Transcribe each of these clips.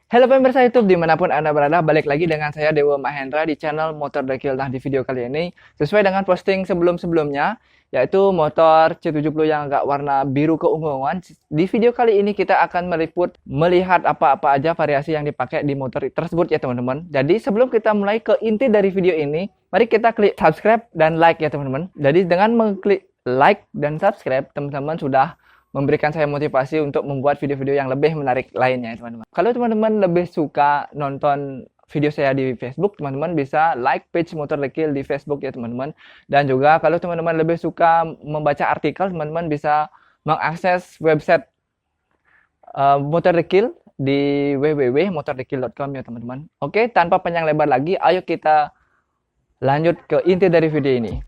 Halo pemirsa YouTube dimanapun Anda berada, balik lagi dengan saya Dewa Mahendra di channel Motor Dekil. Nah di video kali ini, sesuai dengan posting sebelum-sebelumnya, yaitu motor C70 yang agak warna biru keunguan. Di video kali ini kita akan melihat apa-apa aja variasi yang dipakai di motor tersebut ya teman-teman. Jadi sebelum kita mulai ke inti dari video ini, mari kita klik subscribe dan like ya teman-teman. Jadi dengan mengklik like dan subscribe, teman-teman sudah memberikan saya motivasi untuk membuat video-video yang lebih menarik lainnya, teman-teman. Kalau teman-teman lebih suka nonton video saya di Facebook, teman-teman bisa like page Motor Dekil di Facebook ya, teman-teman. Dan juga kalau teman-teman lebih suka membaca artikel, teman-teman bisa mengakses website Motor Dekil di www.motordekil.com ya, teman-teman. Oke, tanpa panjang lebar lagi, ayo kita lanjut ke inti dari video ini.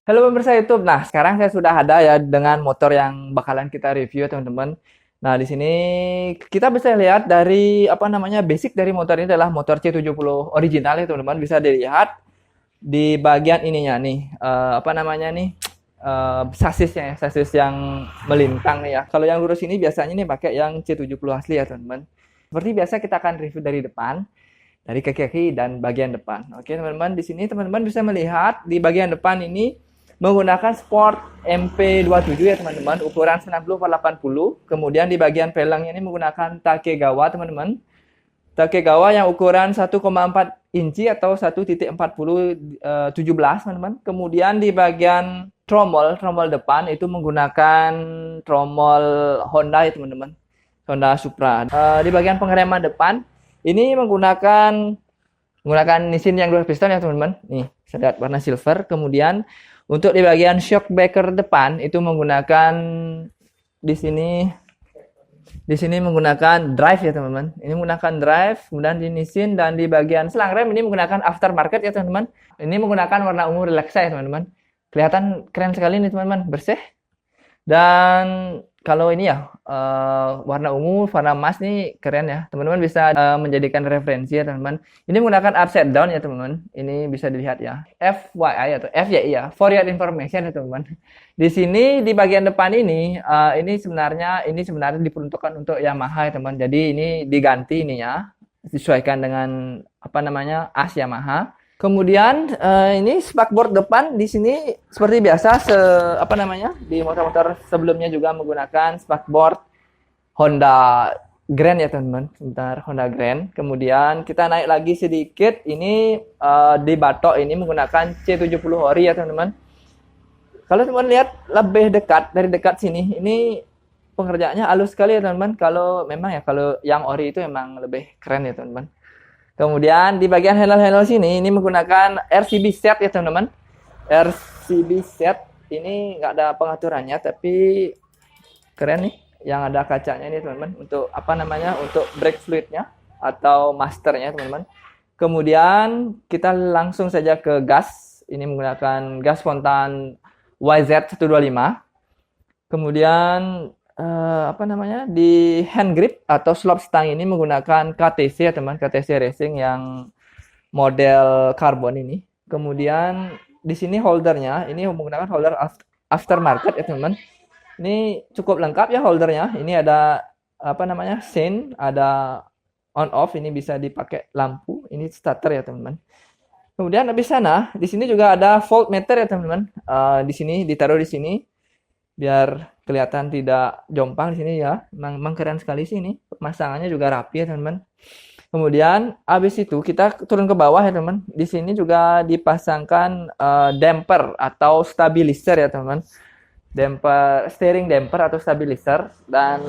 Halo pemirsa YouTube. Nah, sekarang saya sudah ada ya dengan motor yang bakalan kita review, teman-teman. Nah, di sini kita bisa lihat dari basic dari motor ini adalah motor C70 original ya, teman-teman. Bisa dilihat di bagian ininya nih, sasisnya ya, sasis yang melintang nih ya. Kalau yang lurus ini biasanya nih pakai yang C70 asli ya, teman-teman. Seperti biasa kita akan review dari depan, dari kaki-kaki dan bagian depan. Oke, teman-teman, di sini teman-teman bisa melihat di bagian depan ini menggunakan Sport MP27 ya teman-teman, ukuran 90/80. Kemudian di bagian pelengnya ini menggunakan Takegawa teman-teman. Takegawa yang ukuran 1,4 inci atau 1.40-17 teman-teman. Kemudian di bagian tromol depan itu menggunakan tromol Honda ya teman-teman. Honda Supra. Di bagian pengereman depan ini menggunakan Nissin yang 2 piston ya teman-teman. Nih, saya lihat warna silver. Kemudian untuk di bagian shock breaker depan itu menggunakan di sini menggunakan drive ya teman-teman. Ini menggunakan drive, kemudian di Nissin, dan di bagian selang rem ini menggunakan aftermarket ya teman-teman. Ini menggunakan warna ungu relaxa ya teman-teman. Kelihatan keren sekali nih teman-teman, bersih. Dan kalau ini ya warna ungu, warna emas nih keren ya. Teman-teman bisa menjadikan referensi ya teman-teman. Ini menggunakan upside down ya teman-teman. Ini bisa dilihat ya. FYI atau FYI ya, for your information ya teman-teman. Di sini di bagian depan ini sebenarnya diperuntukkan untuk Yamaha ya teman. Jadi ini diganti ini ya. Disesuaikan dengan as Yamaha. Kemudian ini spakbor depan di sini seperti biasa di motor-motor sebelumnya juga menggunakan spakbor Honda Grand ya teman-teman. Sebentar, Honda Grand. Kemudian kita naik lagi sedikit, ini di batok ini menggunakan C70 ori ya teman-teman. Kalau teman-teman lihat lebih dekat, dari dekat sini, ini pengerjaannya halus sekali ya teman-teman. Kalau yang ori itu memang lebih keren ya teman-teman. Kemudian di bagian handle sini ini menggunakan RCB set ya teman-teman. RCB set ini nggak ada pengaturannya tapi keren nih, yang ada kacanya ini teman-teman, untuk untuk brake fluidnya atau masternya teman-teman. Kemudian kita langsung saja ke gas. Ini menggunakan gas spontan YZ125. Kemudian di hand grip atau slop stang ini menggunakan KTC ya teman, KTC Racing yang model karbon ini. Kemudian di sini holdernya ini menggunakan holder aftermarket ya teman. Ini cukup lengkap ya holdernya. Ini ada sein, ada on off, ini bisa dipakai lampu, ini starter ya teman-teman. Kemudian habis sana, di sini juga ada voltmeter ya teman-teman. Di sini ditaruh di sini biar kelihatan tidak jompang di sini ya. Memang keren sekali sih ini. Pemasangannya juga rapi ya teman-teman. Kemudian habis itu kita turun ke bawah ya teman. Di sini juga dipasangkan damper atau stabilizer ya teman. steering damper atau stabilizer, dan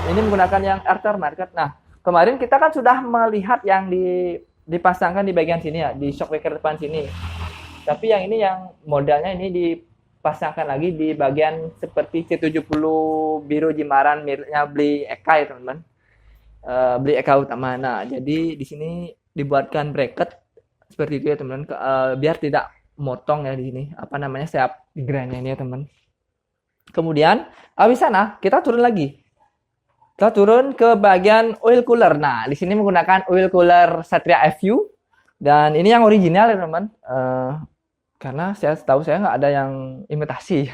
ini menggunakan yang aftermarket. Nah, kemarin kita kan sudah melihat yang dipasangkan di bagian sini ya, di shockbreaker depan sini. Tapi yang ini yang modelnya ini dipasangkan lagi di bagian seperti C70 biru Jimaran miliknya Beli Eka ya teman-teman. Beli Eka utama. Nah, jadi di sini dibuatkan bracket seperti itu ya teman-teman, biar tidak motong ya di sini. Apa namanya, sayap grandnya ini ya teman. Kemudian habis sana kita turun lagi. Kita turun ke bagian oil cooler. Nah, di sini menggunakan oil cooler Satria FU, dan ini yang original ya teman. Karena saya tahu saya nggak ada yang imitasi.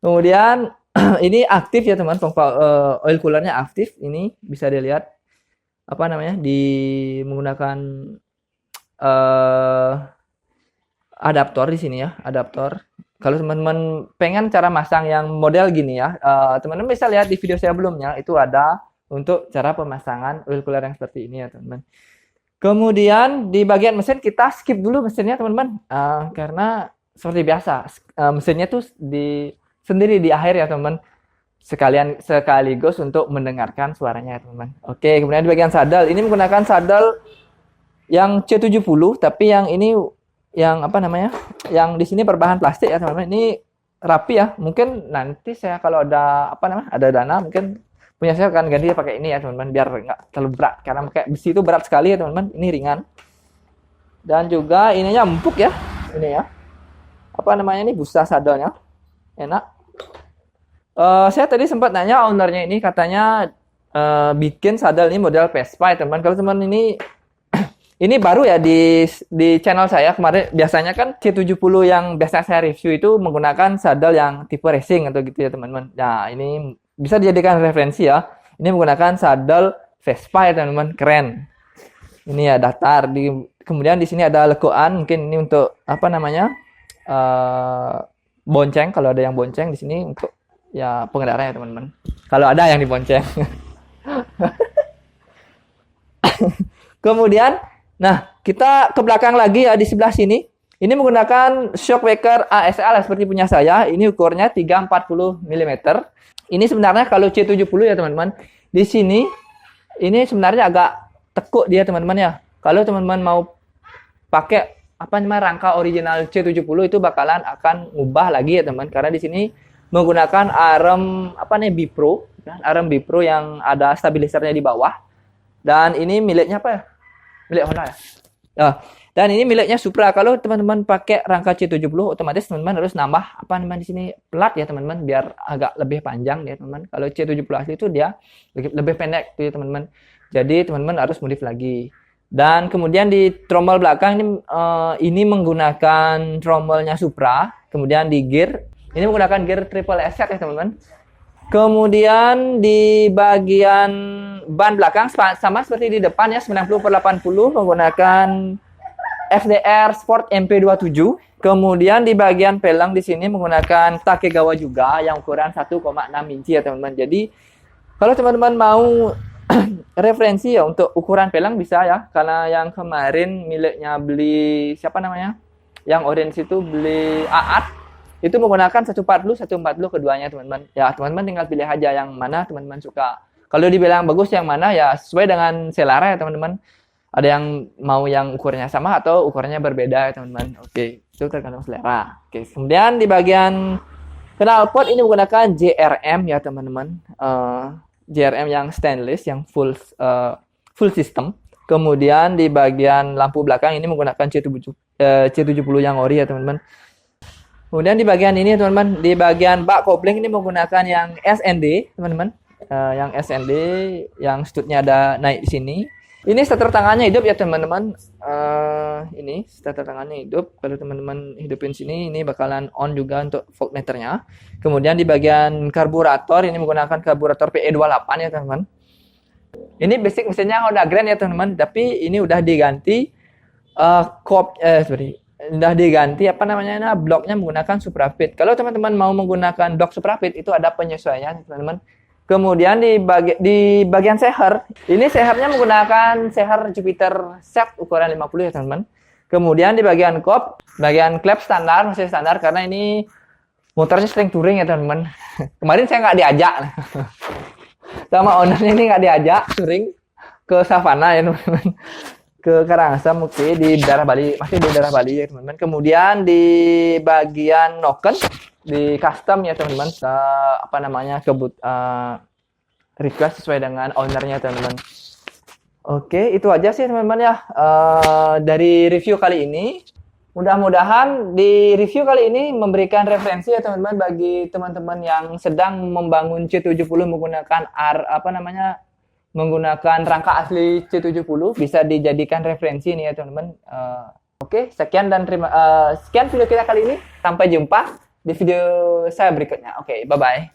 Kemudian ini aktif ya teman, pompa oil coolernya aktif. Ini bisa dilihat apa namanya, menggunakan adaptor di sini ya, adaptor. Kalau teman-teman pengen cara masang yang model gini ya, teman-teman bisa lihat di video saya sebelumnya, itu ada untuk cara pemasangan oil cooler yang seperti ini ya teman-teman. Kemudian di bagian mesin kita skip dulu mesinnya teman-teman, karena seperti biasa mesinnya tuh sendiri di akhir ya teman-teman, sekaligus untuk mendengarkan suaranya ya teman-teman. Oke, kemudian di bagian sadel ini menggunakan sadel yang C70, tapi yang ini yang apa namanya, yang di sini berbahan plastik ya teman-teman. Ini rapi ya, mungkin nanti saya kalau ada apa namanya, ada dana mungkin punya saya akan ganti pakai ini ya teman-teman, biar nggak terlalu berat, karena pakai besi itu berat sekali ya teman-teman. Ini ringan, dan juga ininya empuk ya, ini ya apa namanya, ini busa sadelnya enak. Saya tadi sempat nanya ownernya, ini katanya bikin sadel ini model Vespa ya teman. Kalau teman ini baru ya di channel saya kemarin. Biasanya kan C70 yang biasa saya review itu menggunakan sadel yang tipe racing atau gitu ya teman-teman. Nah, ini bisa dijadikan referensi ya. Ini menggunakan sadel Vespa ya teman-teman, keren. Ini ya datar. Kemudian di sini ada lekuan, mungkin ini untuk apa namanya, bonceng. Kalau ada yang bonceng di sini untuk ya pengendara ya teman-teman. Kalau ada yang dibonceng. Kemudian, nah kita ke belakang lagi ya, di sebelah sini. Ini menggunakan shockbreaker ASL seperti punya saya. Ini ukurnya 340 mm. Ini sebenarnya kalau C70 ya teman-teman, di sini ini sebenarnya agak tekuk dia teman-teman ya. Kalau teman-teman mau pakai apa namanya, rangka original C70 itu bakalan akan ngubah lagi ya teman, karena di sini menggunakan arm apa nih, Bipro, arm Bipro yang ada stabilisernya di bawah. Dan ini miliknya apa ya? Milik Honda ya. Dan ini miliknya Supra. Kalau teman-teman pakai rangka C70, otomatis teman-teman harus nambah apa namanya di sini, plat ya teman-teman, biar agak lebih panjang ya teman-teman. Kalau C70 asli itu dia lebih pendek tuh ya teman-teman. Jadi teman-teman harus modif lagi. Dan kemudian di trommel belakang ini menggunakan trommelnya Supra. Kemudian di gear ini menggunakan gear triple SZ ya teman-teman. Kemudian di bagian ban belakang sama seperti di depan ya, 90/80 menggunakan FDR Sport MP27. Kemudian di bagian pelang di sini menggunakan Takegawa juga yang ukuran 1,6 inci ya teman-teman. Jadi kalau teman-teman mau referensi ya untuk ukuran pelang bisa ya, karena yang kemarin miliknya beli siapa namanya, yang orange itu beli Aat, itu menggunakan 140 keduanya teman-teman. Ya teman-teman tinggal pilih aja yang mana teman-teman suka. Kalau dibilang bagus yang mana ya sesuai dengan selera ya teman-teman. Ada yang mau yang ukurannya sama atau ukurannya berbeda ya teman-teman. Oke, itu tergantung selera. Oke, kemudian di bagian knalpot ini menggunakan JRM ya teman-teman. JRM yang stainless, yang full system. Kemudian di bagian lampu belakang ini menggunakan C70 yang ori ya teman-teman. Kemudian di bagian ini teman-teman, di bagian bak kopling ini menggunakan yang SND teman-teman. Yang SND yang studnya ada naik di sini. Ini starter tangannya hidup ya teman-teman. Ini starter tangannya hidup. Kalau teman-teman hidupin sini, ini bakalan on juga untuk voltmeternya. Kemudian di bagian karburator ini menggunakan karburator PE28 ya teman-teman. Ini basic mesinnya Honda Grand ya teman-teman. Tapi ini udah diganti udah diganti apa namanya, bloknya menggunakan Suprafit. Kalau teman-teman mau menggunakan blok Suprafit itu ada penyesuaian teman-teman. Kemudian di bagian seher, ini sehernya menggunakan seher Jupiter set ukuran 50 ya teman-teman. Kemudian di bagian kop, bagian klep standar, masih standar karena ini motornya sering touring ya teman-teman. Kemarin saya nggak diajak sama ownernya, ini nggak diajak touring ke savana ya teman-teman, ke Karangasem. Oke, di daerah Bali, masih di daerah Bali ya teman-teman. Kemudian di bagian noken di custom ya teman-teman, apa namanya, request sesuai dengan ownernya teman-teman. Oke, itu aja sih teman-teman ya dari review kali ini. Mudah-mudahan di review kali ini memberikan referensi ya teman-teman bagi teman-teman yang sedang membangun C70 menggunakan menggunakan rangka asli C70, bisa dijadikan referensi ini ya teman-teman. Oke, sekian sekian video kita kali ini. Sampai jumpa di video saya berikutnya. Oke, bye-bye.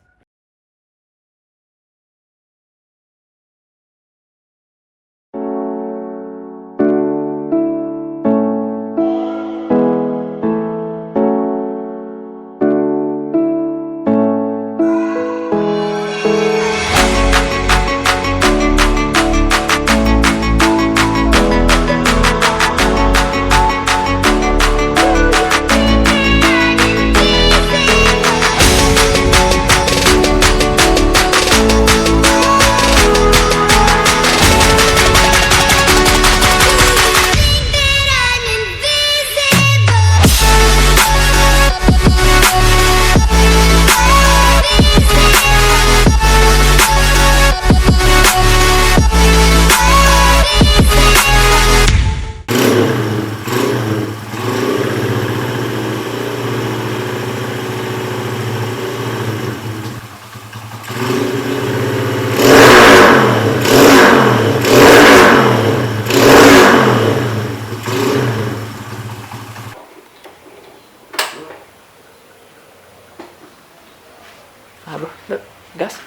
Aduh, gas.